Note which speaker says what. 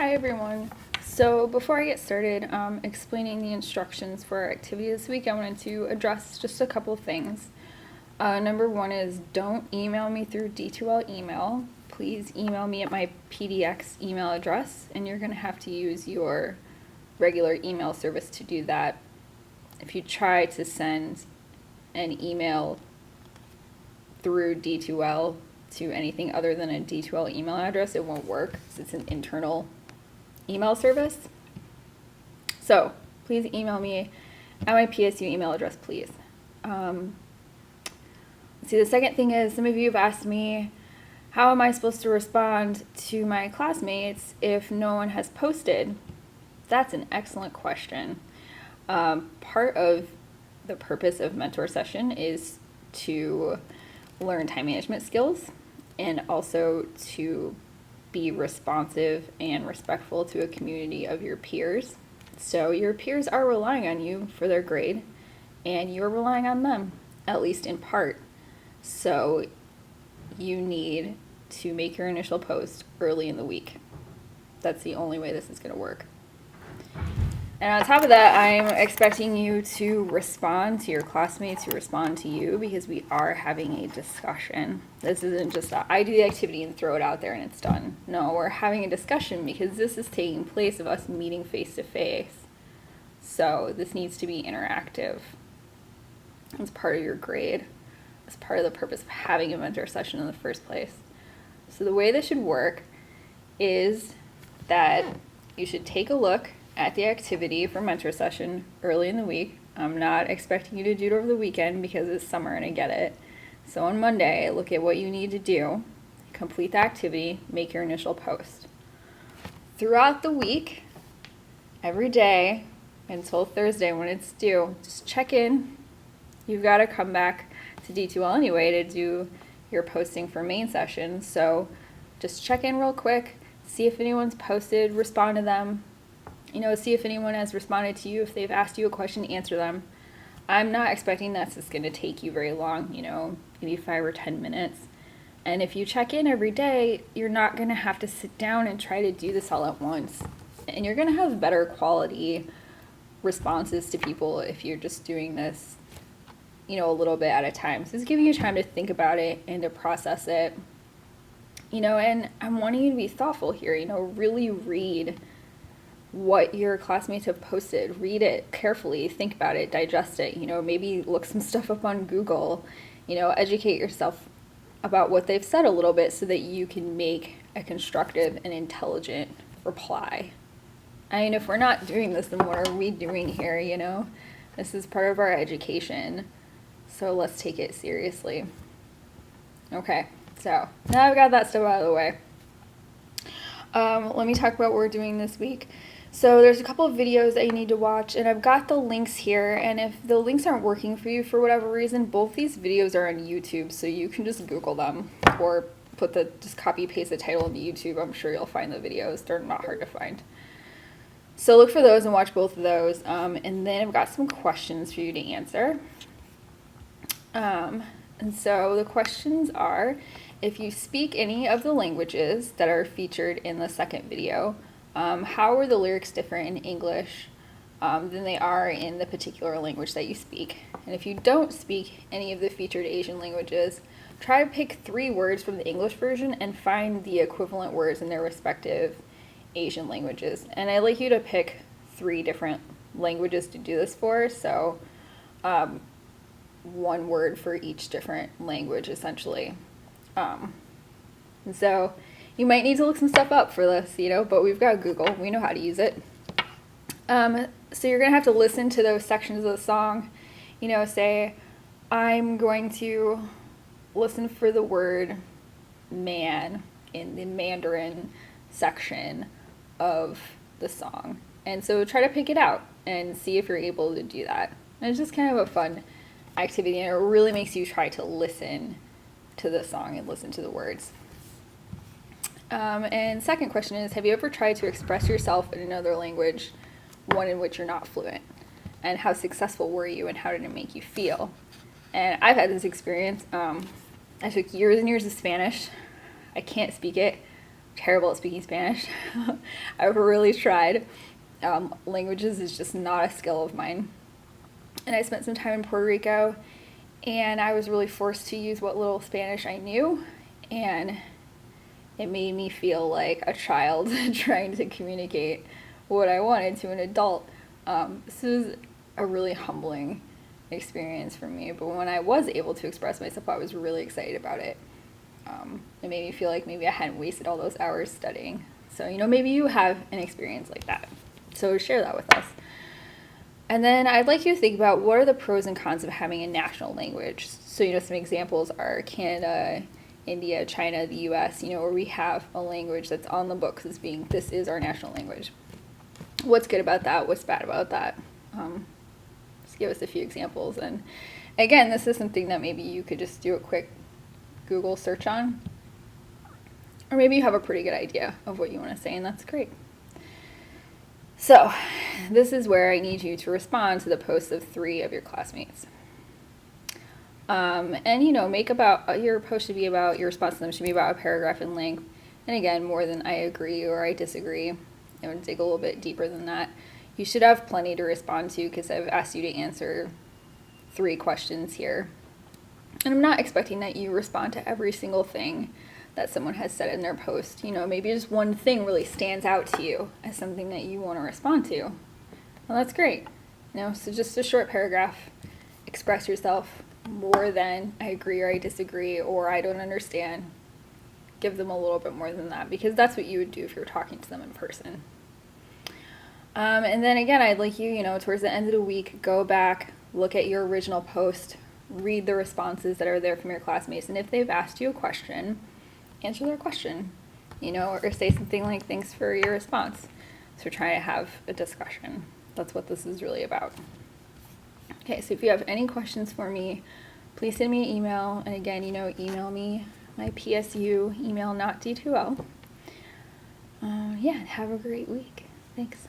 Speaker 1: Hi everyone. So before I get started explaining the instructions for our activity this week, I wanted to address just a couple things. Number one is don't email me through D2L email. Please email me at my PDX email address, and you're going to have to use your regular email service to do that. If you try to send an email through D2L to anything other than a D2L email address, it won't work because it's an internal email service. So please email me at my PSU email address, please. The second thing is, some of you have asked me, how am I supposed to respond to my classmates if no one has posted? That's an excellent question. Part of the purpose of mentor session is to learn time management skills and also to be responsive and respectful to a community of your peers. So your peers are relying on you for their grade, and you're relying on them, at least in part. So you need to make your initial post early in the week. That's the only way this is going to work. And on top of that, I'm expecting you to respond to your classmates, who respond to you, because we are having a discussion. This isn't just I do the activity and throw it out there and it's done. No, we're having a discussion because this is taking place of us meeting face to face. So this needs to be interactive. It's part of your grade. It's part of the purpose of having a mentor session in the first place. So the way this should work is that you should take a look at the activity for mentor session early in the week. I'm not expecting you to do it over the weekend because it's summer and I get it. So on Monday, look at what you need to do, complete the activity, make your initial post. Throughout the week, every day until Thursday when it's due, just check in. You've got to come back to D2L anyway to do your posting for main session. So just check in real quick, see if anyone's posted, respond to them. See if anyone has responded to you. If they've asked you a question, answer them. I'm not expecting that's just going to take you very long, maybe 5 or 10 minutes. And if you check in every day, you're not going to have to sit down and try to do this all at once. And you're going to have better quality responses to people if you're just doing this, a little bit at a time. So it's giving you time to think about it and to process it. And I'm wanting you to be thoughtful here, really read what your classmates have posted. Read it carefully, think about it, digest it, maybe look some stuff up on Google, educate yourself about what they've said a little bit so that you can make a constructive and intelligent reply. If we're not doing this, then what are we doing here, This is part of our education, so let's take it seriously. Okay, so now I've got that stuff out of the way. Let me talk about what we're doing this week. So there's a couple of videos that you need to watch, and I've got the links here, and if the links aren't working for you for whatever reason, both these videos are on YouTube, so you can just Google them or just copy paste the title into YouTube. I'm sure you'll find the videos. They're not hard to find. So look for those and watch both of those, and then I've got some questions for you to answer. And so the questions are, if you speak any of the languages that are featured in the second video, how are the lyrics different in English than they are in the particular language that you speak? And if you don't speak any of the featured Asian languages, try to pick 3 words from the English version and find the equivalent words in their respective Asian languages. And I'd like you to pick 3 different languages to do this for, so 1 word for each different language, essentially. And so you might need to look some stuff up for this, but we've got Google. We know how to use it. So you're going to have to listen to those sections of the song. Say, I'm going to listen for the word man in the Mandarin section of the song. And so try to pick it out and see if you're able to do that. And it's just kind of a fun activity, and it really makes you try to listen to the song and listen to the words. And second question is, have you ever tried to express yourself in another language, one in which you're not fluent? And how successful were you, and how did it make you feel? And I've had this experience. I took years and years of Spanish. I can't speak it. terrible at speaking Spanish. I've really tried. Languages is just not a skill of mine. And I spent some time in Puerto Rico, and I was really forced to use what little Spanish I knew, and it made me feel like a child trying to communicate what I wanted to an adult. This was a really humbling experience for me, but when I was able to express myself, I was really excited about it. It made me feel like maybe I hadn't wasted all those hours studying. So, maybe you have an experience like that. So share that with us. And then I'd like you to think about what are the pros and cons of having a national language. So, some examples are Canada, India, China, the US, where we have a language that's on the books as being, this is our national language. What's good about that? What's bad about that? Just give us a few examples. And again, this is something that maybe you could just do a quick Google search on. Or maybe you have a pretty good idea of what you want to say, and that's great. So, this is where I need you to respond to the posts of 3 of your classmates. And make your post should be about, your response to them should be about a paragraph in length. And again, more than I agree or I disagree. I would dig a little bit deeper than that. You should have plenty to respond to because I've asked you to answer 3 questions here. And I'm not expecting that you respond to every single thing that someone has said in their post. Maybe just one thing really stands out to you as something that you want to respond to. Well, that's great. So just a short paragraph. Express yourself more than I agree or I disagree or I don't understand. Give them a little bit more than that because that's what you would do if you were talking to them in person. And then again, I'd like you, towards the end of the week, go back, look at your original post, read the responses that are there from your classmates, and if they've asked you a question, answer their question, or say something like, thanks for your response. So try to have a discussion. That's what this is really about. Okay, so if you have any questions for me, please send me an email. And again, email me my PSU email, not D2L. Have a great week. Thanks.